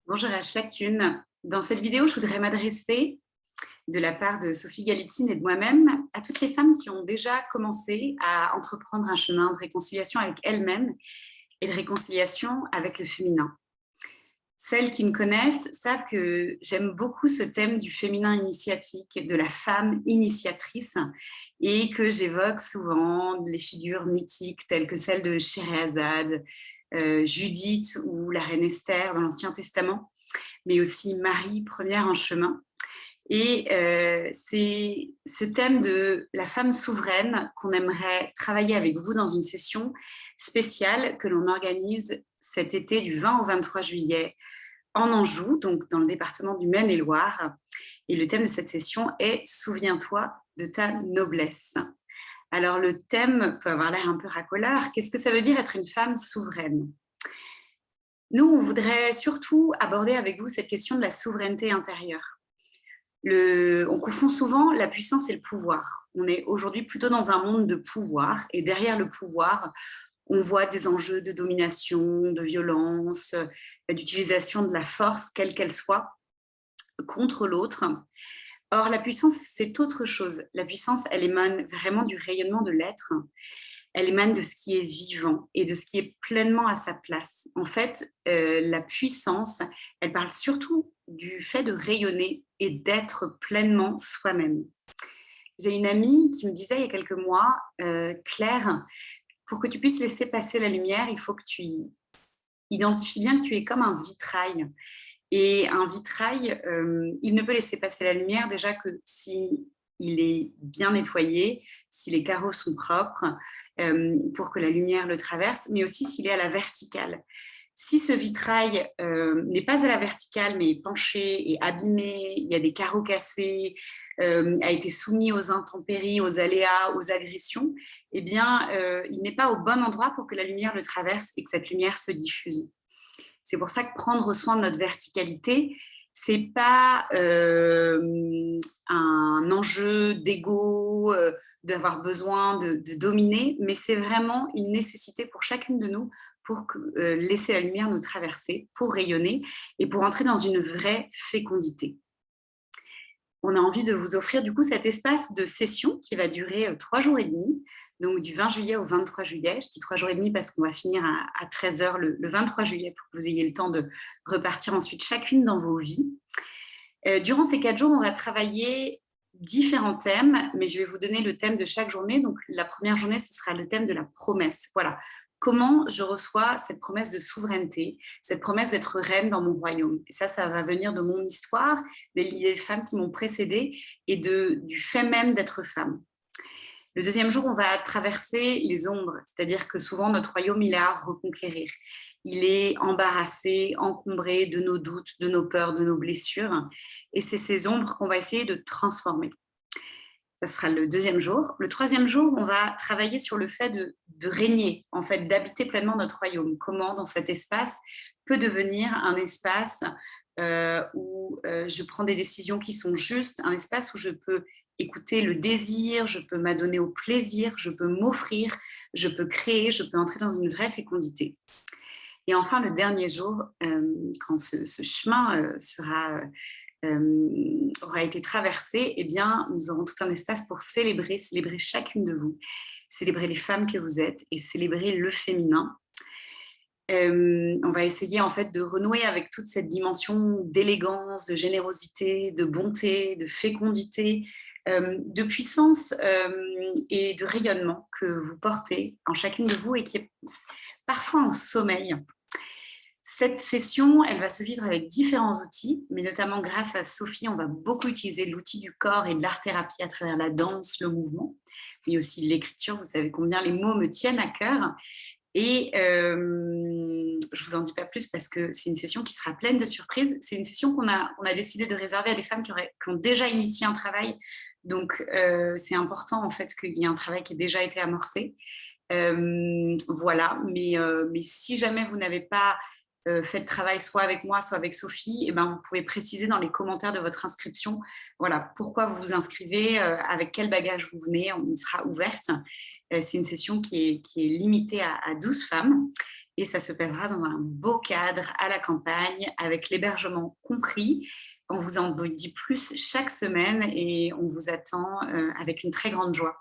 Bonjour à chacune. Dans cette vidéo, je voudrais m'adresser, de la part de Sophie Galitzine et de moi-même, à toutes les femmes qui ont déjà commencé à entreprendre un chemin de réconciliation avec elles-mêmes et de réconciliation avec le féminin. Celles qui me connaissent savent que j'aime beaucoup ce thème du féminin initiatique, de la femme initiatrice, et que j'évoque souvent les figures mythiques telles que celles de Scheherazade, Judith ou la reine Esther dans l'Ancien Testament, mais aussi Marie, première en chemin. Et c'est ce thème de la femme souveraine qu'on aimerait travailler avec vous dans une session spéciale que l'on organise cet été du 20 au 23 juillet en Anjou, donc dans le département du Maine-et-Loire. Et le thème de cette session est « Souviens-toi de ta noblesse ». Alors le thème peut avoir l'air un peu racoleur. Qu'est-ce que ça veut dire être une femme souveraine ? Nous, on voudrait surtout aborder avec vous cette question de la souveraineté intérieure. On confond souvent la puissance et le pouvoir. On est aujourd'hui plutôt dans un monde de pouvoir, et derrière le pouvoir, on voit des enjeux de domination, de violence, d'utilisation de la force, quelle qu'elle soit, contre l'autre. Or, la puissance, c'est autre chose. La puissance, elle émane vraiment du rayonnement de l'être. Elle émane de ce qui est vivant et de ce qui est pleinement à sa place. En fait, la puissance, elle parle surtout du fait de rayonner et d'être pleinement soi-même. J'ai une amie qui me disait il y a quelques mois, Claire, pour que tu puisses laisser passer la lumière, il faut que tu identifies bien que tu es comme un vitrail. Et un vitrail, il ne peut laisser passer la lumière déjà que si il est bien nettoyé, si les carreaux sont propres, pour que la lumière le traverse, mais aussi s'il est à la verticale. Si ce vitrail n'est pas à la verticale, mais est penché et abîmé, il y a des carreaux cassés, a été soumis aux intempéries, aux aléas, aux agressions, eh bien, il n'est pas au bon endroit pour que la lumière le traverse et que cette lumière se diffuse. C'est pour ça que prendre soin de notre verticalité, c'est pas un enjeu d'ego, d'avoir besoin de dominer, mais c'est vraiment une nécessité pour chacune de nous pour laisser la lumière nous traverser, pour rayonner et pour entrer dans une vraie fécondité. On a envie de vous offrir du coup cet espace de session qui va durer 3 jours et demi, donc du 20 juillet au 23 juillet. Je dis 3 jours et demi parce qu'on va finir à 13 h le 23 juillet pour que vous ayez le temps de repartir ensuite chacune dans vos vies. Durant ces 4 jours, on va travailler différents thèmes, mais je vais vous donner le thème de chaque journée. Donc la première journée, ce sera le thème de la promesse. Voilà. Comment je reçois cette promesse de souveraineté, cette promesse d'être reine dans mon royaume. Et ça va venir de mon histoire, des femmes qui m'ont précédée et du fait même d'être femme. Le deuxième jour, on va traverser les ombres, c'est-à-dire que souvent notre royaume, il est à reconquérir. Il est embarrassé, encombré de nos doutes, de nos peurs, de nos blessures. Et c'est ces ombres qu'on va essayer de transformer. Ça sera le deuxième jour. Le troisième jour, on va travailler sur le fait de régner, en fait, d'habiter pleinement notre royaume. Comment, dans cet espace, peut devenir un espace où je prends des décisions qui sont justes, un espace où je peux écouter le désir, je peux m'adonner au plaisir, je peux m'offrir, je peux créer, je peux entrer dans une vraie fécondité. Et enfin, le dernier jour, quand ce chemin aura été traversé, eh bien, nous aurons tout un espace pour célébrer chacune de vous, célébrer les femmes que vous êtes et célébrer le féminin. On va essayer en fait de renouer avec toute cette dimension d'élégance, de générosité, de bonté, de fécondité, de puissance et de rayonnement que vous portez en chacune de vous et qui est parfois en sommeil. Cette session, elle va se vivre avec différents outils, mais notamment grâce à Sophie, on va beaucoup utiliser l'outil du corps et de l'art-thérapie à travers la danse, le mouvement, mais aussi l'écriture. Vous savez combien les mots me tiennent à cœur. Et je ne vous en dis pas plus parce que c'est une session qui sera pleine de surprises. C'est une session qu'on a décidé de réserver à des femmes qui ont déjà initié un travail. Donc, c'est important en fait qu'il y ait un travail qui ait déjà été amorcé. Voilà, mais si jamais vous n'avez pas fait de travail soit avec moi, soit avec Sophie, et ben, vous pouvez préciser dans les commentaires de votre inscription voilà, pourquoi vous vous inscrivez, avec quel bagage vous venez, on sera ouverte. C'est une session qui est limitée à 12 femmes. et ça se passera dans un beau cadre à la campagne avec l'hébergement compris. On vous en dit plus chaque semaine et on vous attend avec une très grande joie.